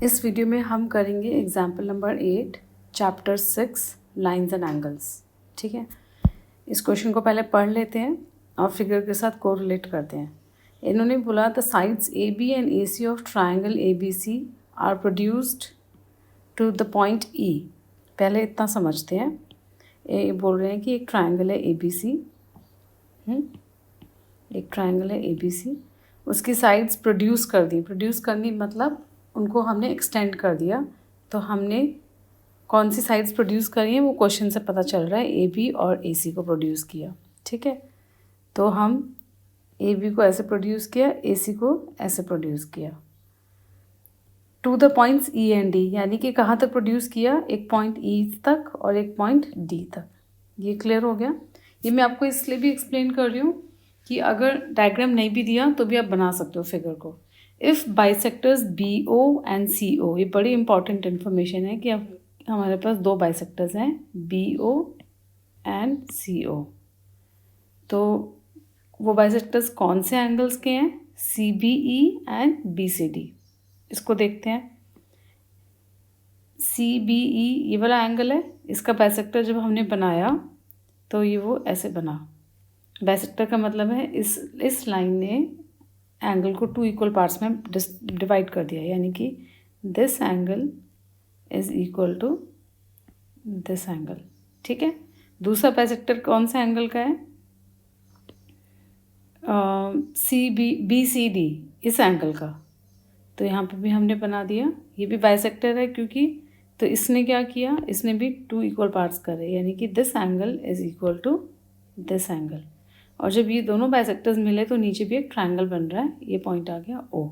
इस वीडियो में हम करेंगे example number 8 chapter 6 lines and angles. ठीक है, इस क्वेश्चन को पहले पढ़ लेते हैं और फिगर के साथ कोरिलेट करते हैं। इन्होंने बोला the sides A B and A C of triangle A B C are produced to the point E. पहले इतना समझते हैं। ये बोल रहे हैं कि एक ट्राइंगल है ए बी सी, एक ट्राइंगल है ए बी सी, उसकी साइड्स प्रोड्यूस कर दी। प्रोड्यूस करनी मतलब उनको हमने एक्सटेंड कर दिया। तो हमने कौन सी साइड्स प्रोड्यूस करी हैं वो क्वेश्चन से पता चल रहा है। ए बी और ए सी को प्रोड्यूस किया। ठीक है, तो हम ए बी को ऐसे प्रोड्यूस किया, ए सी को ऐसे प्रोड्यूस किया to the points E and D, यानी कि कहाँ तक प्रोड्यूस किया, एक पॉइंट ई तक और एक पॉइंट डी तक। ये क्लियर हो गया। ये मैं आपको इसलिए भी एक्सप्लेन कर रही हूँ कि अगर डायग्राम नहीं भी दिया तो भी आप बना सकते हो फिगर को। If bisectors B O and C O, ये बड़ी इंपॉर्टेंट इन्फॉर्मेशन है कि अब हमारे पास दो बाइसेक्टर्स हैं बी ओ एंड सी ओ। तो वो बाइसेक्टर्स कौन से एंगल्स के हैं, C B E and B C D. इसको देखते हैं। सी बी ई ये वाला एंगल है, इसका बाइसेक्टर जब हमने बनाया तो ये वो ऐसे बना। बाइसेक्टर का मतलब है इस लाइन ने एंगल को टू इक्वल पार्ट्स में डिवाइड कर दिया, यानी कि this angle is equal to this angle. ठीक है, दूसरा बाइसेक्टर कौन सा एंगल का है, सी बी सी डी, इस एंगल का। तो यहाँ पे भी हमने बना दिया। ये भी बाइसेक्टर है क्योंकि, तो इसने क्या किया, इसने भी टू इक्वल पार्ट्स करे, यानी कि this angle is equal to this angle. और जब ये दोनों बाइसेक्टर्स मिले तो नीचे भी एक ट्रायंगल बन रहा है। ये पॉइंट आ गया ओ।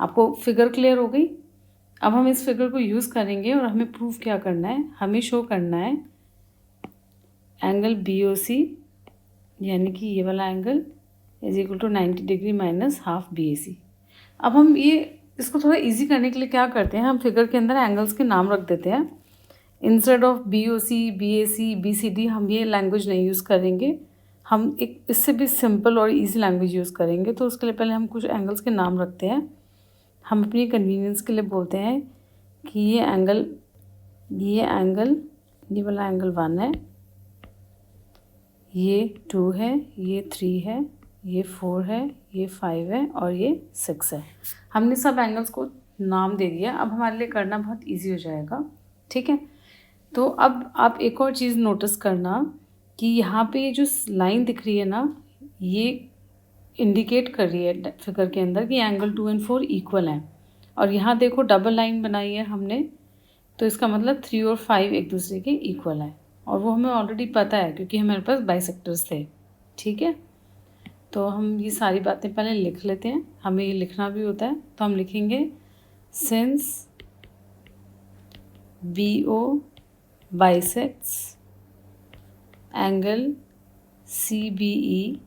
आपको फिगर क्लियर हो गई। अब हम इस फिगर को यूज़ करेंगे और हमें प्रूफ क्या करना है, हमें शो करना है एंगल बी ओ सी, यानी कि ये वाला angle is equal to 90 degree minus half B A C. अब हम इसको थोड़ा इजी करने के लिए क्या करते हैं, हम फिगर के अंदर एंगल्स के नाम रख देते हैं। Instead of B O C, B A C, B C D हम ये लैंग्वेज नहीं यूज़ करेंगे। हम एक इससे भी सिंपल और इजी लैंग्वेज यूज़ करेंगे। तो उसके लिए पहले हम कुछ एंगल्स के नाम रखते हैं। हम अपनी कन्वीनियंस के लिए बोलते हैं कि ये वाला एंगल 1 है, ये 2 है, ये 3 है, ये 4 है, ये 5 है और ये 6 है। हमने सब एंगल्स को नाम दे दिया। अब हमारे लिए करना बहुत इजी हो जाएगा। ठीक है, तो अब आप एक और चीज़ नोटिस करना कि यहाँ पे ये जो लाइन दिख रही है ना, ये इंडिकेट कर रही है फिगर के अंदर कि एंगल 2 और 4 इक्वल हैं। और यहाँ देखो डबल लाइन बनाई है हमने, तो इसका मतलब 3 और 5 एक दूसरे के इक्वल हैं। और वो हमें ऑलरेडी पता है क्योंकि हमारे पास बाइसेक्टर्स थे। ठीक है, तो हम ये सारी बातें पहले लिख लेते हैं। हमें ये लिखना भी होता है, तो हम लिखेंगे since B O bisects angle C B E,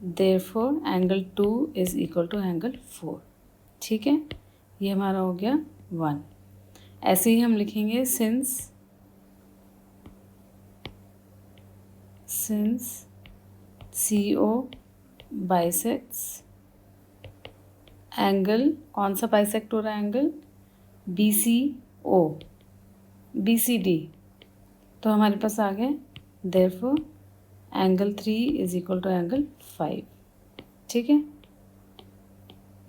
therefore angle 2 is equal to angle 4। ठीक है, ये हमारा हो गया 1। ऐसे ही हम लिखेंगे since C O bisects angle, कौन सा बाइसेक्ट हो रहा है, angle B C O, B C D. तो हमारे पास आ गया therefore angle 3 is equal to angle 5। ठीक है,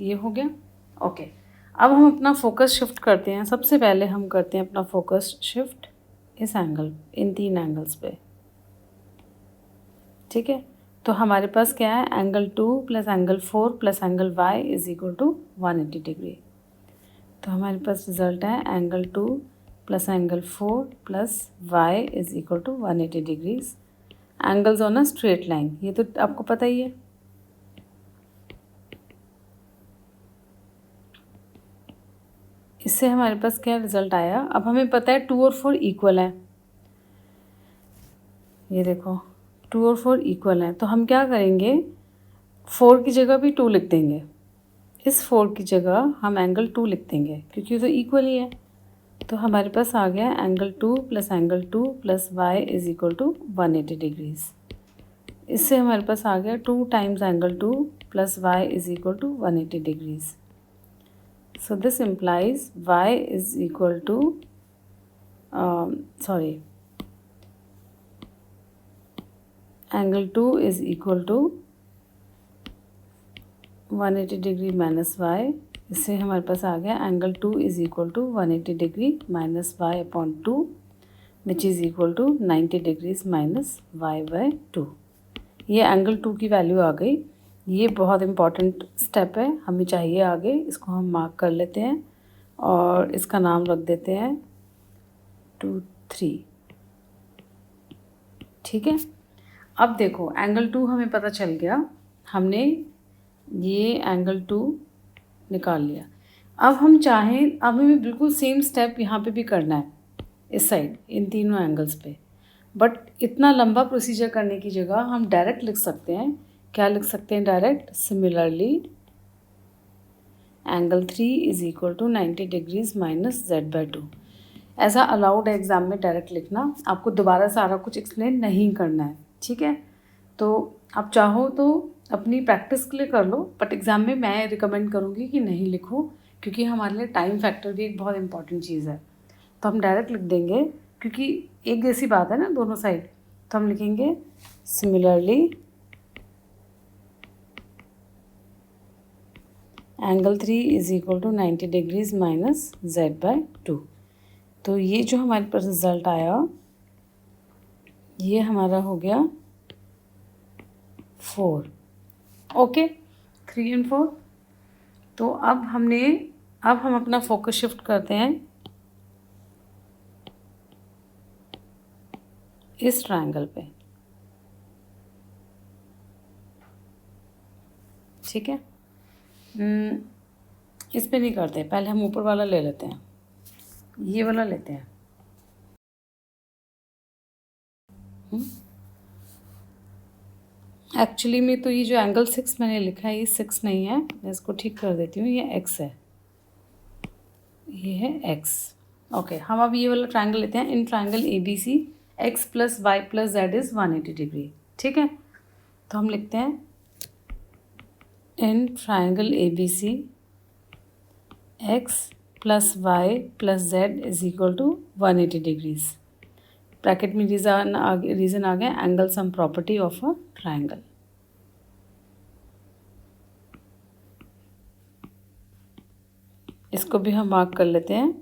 ये हो गया। ओके, अब हम अपना फोकस शिफ्ट करते हैं। सबसे पहले हम करते हैं अपना फोकस शिफ्ट इस एंगल, इन 3 एंगल्स पे। ठीक है, तो हमारे पास क्या है, angle 2 plus angle 4 plus angle Y is equal to 180 degree. तो हमारे पास रिजल्ट है angle 2 plus angle 4 plus Y is equal to 180 degrees. Angles on a straight line, ये तो आपको पता ही है। इससे हमारे पास क्या रिजल्ट आया, अब हमें पता है 2 और 4 इक्वल है। ये देखो 2 और 4 इक्वल हैं, तो हम क्या करेंगे, 4 की जगह भी 2 लिख देंगे। इस 4 की जगह हम एंगल 2 लिख देंगे क्योंकि तो इक्वल ही है। तो हमारे पास आ गया angle 2 plus Y is equal to 180 degrees. इससे हमारे पास आ गया 2 times angle 2 plus Y is equal to 180 degrees. So this implies y is equal to angle 2 is equal to 180 degree minus y. इससे हमारे पास आ गया angle 2 is equal to 180 degree minus y upon 2 which is equal to 90 degrees minus y by 2. ये angle 2 की value आ गई. ये बहुत इम्पॉर्टेंट स्टेप है, हमें चाहिए आगे. इसको हम मार्क कर लेते हैं और इसका नाम रख देते हैं 2, 3. ठीक है. अब देखो एंगल 2 हमें पता चल गया, हमने ये एंगल 2 निकाल लिया. अब हम चाहें, अब हमें बिल्कुल सेम स्टेप यहाँ पे भी करना है इस साइड इन तीनों एंगल्स पे. बट इतना लंबा प्रोसीजर करने की जगह हम डायरेक्ट लिख सकते हैं. क्या लिख सकते हैं direct? Similarly angle 3 is equal to 90 degrees minus z by 2. ऐसा अलाउड है एग्ज़ाम में डायरेक्ट लिखना, आपको दोबारा सारा कुछ एक्सप्लेन नहीं करना है. ठीक है. तो आप चाहो तो अपनी प्रैक्टिस के लिए कर लो, बट एग्ज़ाम में मैं रिकमेंड करूँगी कि नहीं लिखो, क्योंकि हमारे लिए टाइम फैक्टर भी एक बहुत इंपॉर्टेंट चीज़ है. तो हम डायरेक्ट लिख देंगे क्योंकि एक जैसी बात है ना दोनों साइड. तो हम लिखेंगे similarly angle 3 is equal to 90 degrees minus z by 2. तो ये जो हमारे पास रिज़ल्ट आया ये हमारा हो गया 4. ओके, 3 और 4. तो अब हम अपना फोकस शिफ्ट करते हैं इस ट्रायंगल पे. ठीक है. इस पे नहीं करते, पहले हम ऊपर वाला ले लेते हैं, ये वाला लेते हैं. एक्चुअली में तो ये जो एंगल 6 मैंने लिखा है ये 6 नहीं है, मैं इसको ठीक कर देती हूँ. ये x है, ये है x. ओके, हम अब ये वाला ट्रायंगल लेते हैं. In triangle ABC x plus Y plus Z is 180 degree. ठीक है. तो हम लिखते हैं in triangle ABC x plus Y plus Z is equal to 180 degrees. Bracket में रीज़न आ गया angle sum property of a triangle. इसको भी हम मार्क कर लेते हैं.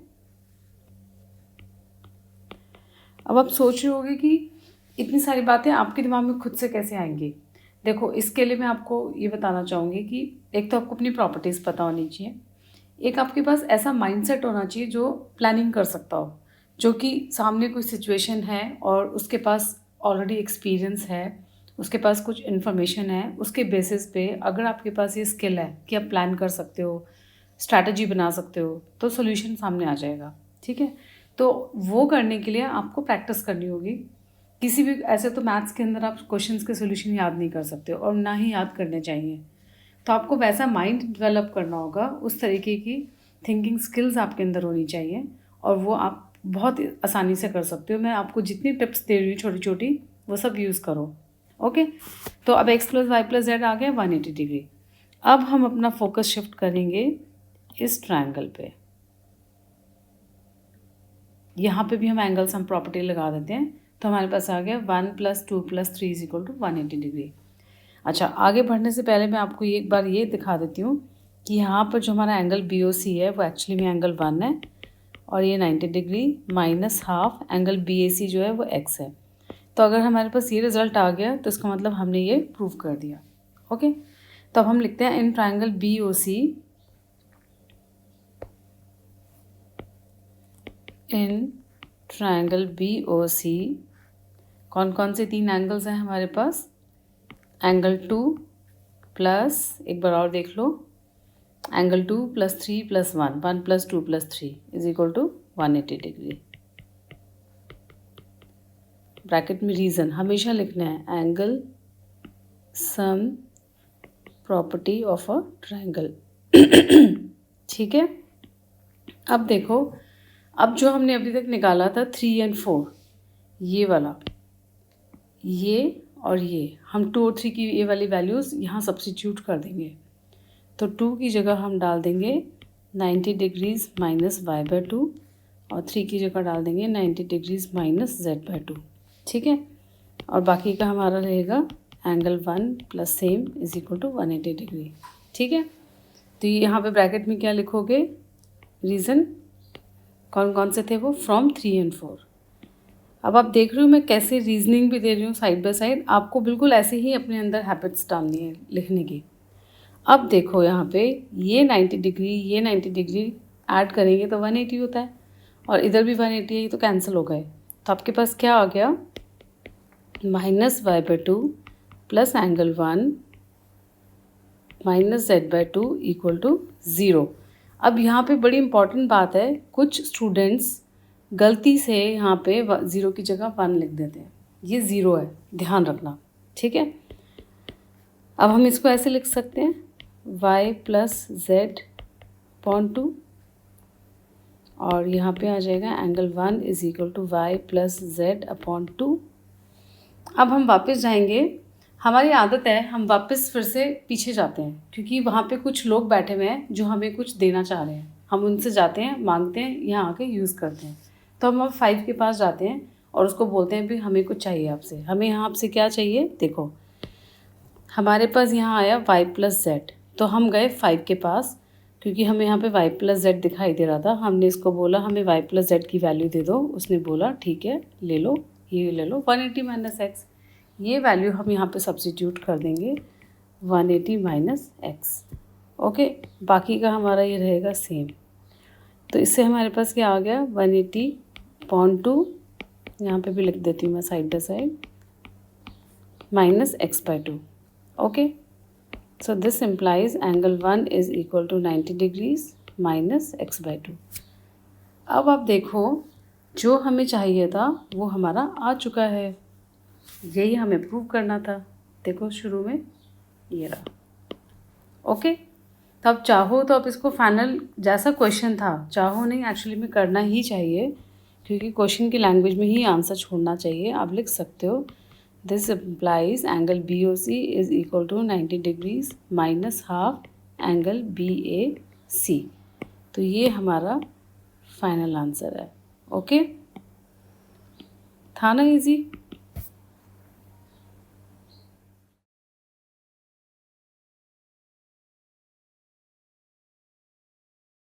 अब आप सोच रहे होंगे कि इतनी सारी बातें आपके दिमाग में खुद से कैसे आएंगी. देखो, इसके लिए मैं आपको ये बताना चाहूँगी कि एक तो आपको अपनी प्रॉपर्टीज़ पता होनी चाहिए, एक आपके पास ऐसा माइंडसेट होना चाहिए जो प्लानिंग कर सकता हो, जो कि सामने कोई सिचुएशन है और उसके पास ऑलरेडी एक्सपीरियंस है, उसके पास कुछ इन्फॉर्मेशन है, उसके बेसिस पे अगर आपके पास ये स्किल है कि आप प्लान कर सकते हो, स्ट्रैटेजी बना सकते हो, तो सोल्यूशन सामने आ जाएगा. ठीक है. तो वो करने के लिए आपको प्रैक्टिस करनी होगी. किसी भी ऐसे तो मैथ्स के अंदर आप क्वेश्चंस के सोल्यूशन याद नहीं कर सकते हो और ना ही याद करने चाहिए. तो आपको वैसा माइंड डेवलप करना होगा, उस तरीके की थिंकिंग स्किल्स आपके अंदर होनी चाहिए और वो आप बहुत आसानी से कर सकते हो. मैं आपको जितनी टिप्स दे रही हूँ छोटी छोटी, वो सब यूज़ करो. ओके. तो अब x plus Y plus Z आ गया 180 डिग्री. अब हम अपना फोकस शिफ्ट करेंगे इस ट्रायंगल पे. यहाँ पे भी हम एंगल सम प्रॉपर्टी लगा देते हैं. तो हमारे पास आ गया 1 plus 2 plus 3 is equal to 180 degree. अच्छा, आगे बढ़ने से पहले मैं आपको एक बार ये दिखा देती हूँ कि यहाँ पर जो हमारा एंगल BOC है वो एक्चुअली में एंगल 1 है और ये 90 degree minus half angle BAC जो है वो x है. तो अगर हमारे पास ये रिज़ल्ट आ गया तो इसका मतलब हमने ये प्रूव कर दिया. ओके. तो अब हम लिखते हैं इन ट्रायंगल BOC कौन कौन से 3 एंगल्स हैं हमारे पास? एंगल 2 प्लस, एक बार और देख लो, angle 2 plus 3 plus 1 plus 2 plus 3 is equal to 180 degree. Bracket में रीज़न हमेशा लिखना है, angle sum property of a triangle. ठीक है. अब देखो, अब जो हमने अभी तक निकाला था 3 और 4, ये वाला, ये और ये, हम 2 और 3 की ये वाली वैल्यूज़ यहाँ सब्स्टिट्यूट कर देंगे. तो 2 की जगह हम डाल देंगे 90 degrees minus Y by two, और 3 की जगह डाल देंगे 90 degrees minus Z by two. ठीक है, और बाकी का हमारा रहेगा angle 1 plus same is equal to 180 degree. ठीक है, तो ये यहाँ पे ब्रैकेट में क्या लिखोगे, रीज़न कौन कौन से थे वो, फ्रॉम 3 एंड 4। अब आप देख रहे हो मैं कैसे रीजनिंग भी दे रही हूँ साइड बाय साइड, आपको बिल्कुल ऐसे ही अपने अंदर हैबिट्स डालनी है लिखने की। अब देखो यहाँ पे ये 90 डिग्री ये 90 डिग्री ऐड करेंगे तो 180 होता है, और इधर भी 180 है, ये तो कैंसिल हो गए। तो आपके पास क्या आ गया, minus Y by two plus angle 1 minus Z by two equal to 0। अब यहाँ पे बड़ी इंपॉर्टेंट बात है, कुछ स्टूडेंट्स गलती से यहाँ पे 0 की जगह 1 लिख देते हैं, ये 0 है, ध्यान रखना। ठीक है, अब हम इसको ऐसे लिख सकते हैं y plus Z upon two, और यहाँ पे आ जाएगा angle 1 is equal to Y plus Z upon two. अब हम वापस जाएंगे, हमारी आदत है हम वापस फिर से पीछे जाते हैं, क्योंकि वहाँ पे कुछ लोग बैठे हुए हैं जो हमें कुछ देना चाह रहे हैं, हम उनसे जाते हैं, मांगते हैं, यहाँ आके यूज़ करते हैं। तो हम अब 5 के पास जाते हैं और उसको बोलते हैं भी हमें कुछ चाहिए आपसे, हमें यहाँ आपसे क्या चाहिए। देखो हमारे पास यहाँ आया y प्लस जेड, तो हम गए 5 के पास, क्योंकि हमें यहाँ पे y प्लस जेड दिखाई दे रहा था। हमने इसको बोला हमें y प्लस जेड की वैल्यू दे दो, उसने बोला ठीक है ले लो, ये ले लो 180 माइनस एक्स, ये वैल्यू हम यहाँ पे सब्स्टिट्यूट कर देंगे 180 माइनस एक्स। ओके, बाकी का हमारा ये रहेगा सेम। तो इससे हमारे पास क्या आ गया 180/2, यहाँ पे भी लिख देती हूँ मैं side by side, minus x by two. Okay, so this implies angle 1 is equal to 90 degrees minus x by 2। अब आप देखो जो हमें चाहिए था वो हमारा आ चुका है, यही हमें प्रूव करना था। देखो शुरू में ये रहा। ओके, तो अब चाहो तो आप इसको फाइनल, जैसा क्वेश्चन था, चाहो नहीं एक्चुअली में करना ही चाहिए, क्योंकि क्वेश्चन की लैंग्वेज में ही आंसर छोड़ना चाहिए। आप लिख सकते हो this implies angle BOC is equal to 90 degrees minus half angle BAC। तो ये हमारा फाइनल आंसर है। ओके, था ना इजी।